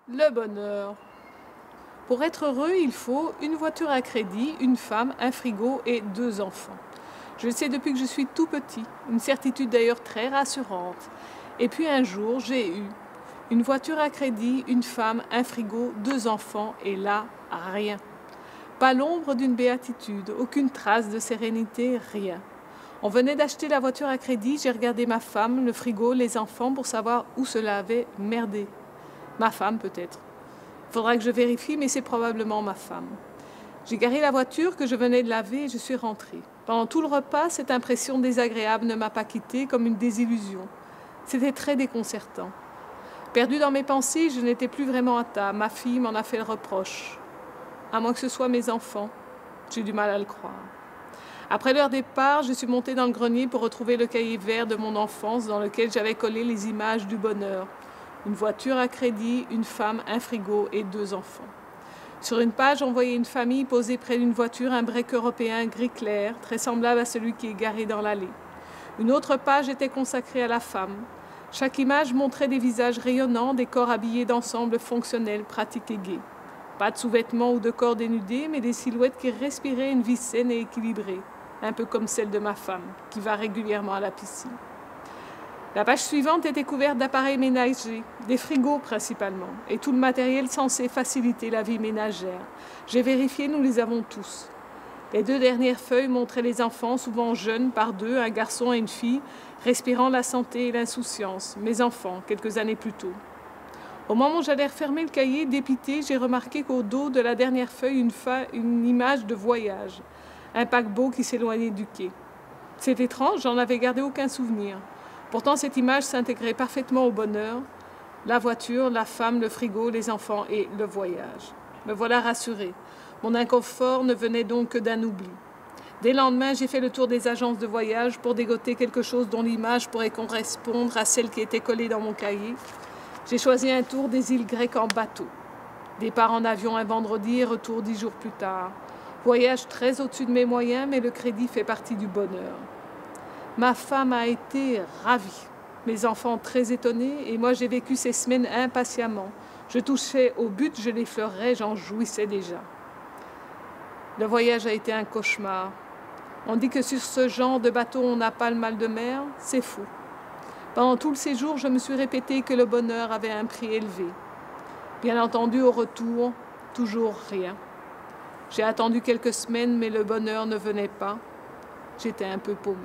Le bonheur. Pour être heureux, il faut une voiture à crédit, une femme, un frigo et 2 enfants. Je le sais depuis que je suis tout petit, une certitude d'ailleurs très rassurante. Et puis un jour, j'ai eu une voiture à crédit, une femme, un frigo, 2 enfants et là, rien. Pas l'ombre d'une béatitude, aucune trace de sérénité, rien. On venait d'acheter la voiture à crédit, j'ai regardé ma femme, le frigo, les enfants pour savoir où cela avait merdé. Ma femme peut-être. Il faudra que je vérifie, mais c'est probablement ma femme. J'ai garé la voiture que je venais de laver et je suis rentrée. Pendant tout le repas, cette impression désagréable ne m'a pas quittée comme une désillusion. C'était très déconcertant. Perdue dans mes pensées, je n'étais plus vraiment à table. Ma fille m'en a fait le reproche. À moins que ce soit mes enfants. J'ai du mal à le croire. Après leur départ, je suis montée dans le grenier pour retrouver le cahier vert de mon enfance dans lequel j'avais collé les images du bonheur. Une voiture à crédit, une femme, un frigo et 2 enfants. Sur une page, on voyait une famille posée près d'une voiture, un break européen gris clair, très semblable à celui qui est garé dans l'allée. Une autre page était consacrée à la femme. Chaque image montrait des visages rayonnants, des corps habillés d'ensemble fonctionnels, pratiques et gais. Pas de sous-vêtements ou de corps dénudés, mais des silhouettes qui respiraient une vie saine et équilibrée, un peu comme celle de ma femme, qui va régulièrement à la piscine. La page suivante était couverte d'appareils ménagers, des frigos principalement, et tout le matériel censé faciliter la vie ménagère. J'ai vérifié, nous les avons tous. Les 2 dernières feuilles montraient les enfants, souvent jeunes, par 2, un garçon et une fille, respirant la santé et l'insouciance, mes enfants, quelques années plus tôt. Au moment où j'allais refermer le cahier, dépité, j'ai remarqué qu'au dos de la dernière feuille, une image de voyage, un paquebot qui s'éloignait du quai. C'est étrange, j'en avais gardé aucun souvenir. Pourtant, cette image s'intégrait parfaitement au bonheur, la voiture, la femme, le frigo, les enfants et le voyage. Me voilà rassurée. Mon inconfort ne venait donc que d'un oubli. Dès le lendemain, j'ai fait le tour des agences de voyage pour dégoter quelque chose dont l'image pourrait correspondre à celle qui était collée dans mon cahier. J'ai choisi un tour des îles grecques en bateau. Départ en avion un vendredi et retour 10 jours plus tard. Voyage très au-dessus de mes moyens, mais le crédit fait partie du bonheur. Ma femme a été ravie, mes enfants très étonnés, et moi j'ai vécu ces semaines impatiemment. Je touchais au but, je l'effleurais, j'en jouissais déjà. Le voyage a été un cauchemar. On dit que sur ce genre de bateau, on n'a pas le mal de mer, c'est faux. Pendant tout le séjour, je me suis répété que le bonheur avait un prix élevé. Bien entendu, au retour, toujours rien. J'ai attendu quelques semaines, mais le bonheur ne venait pas. J'étais un peu paumée.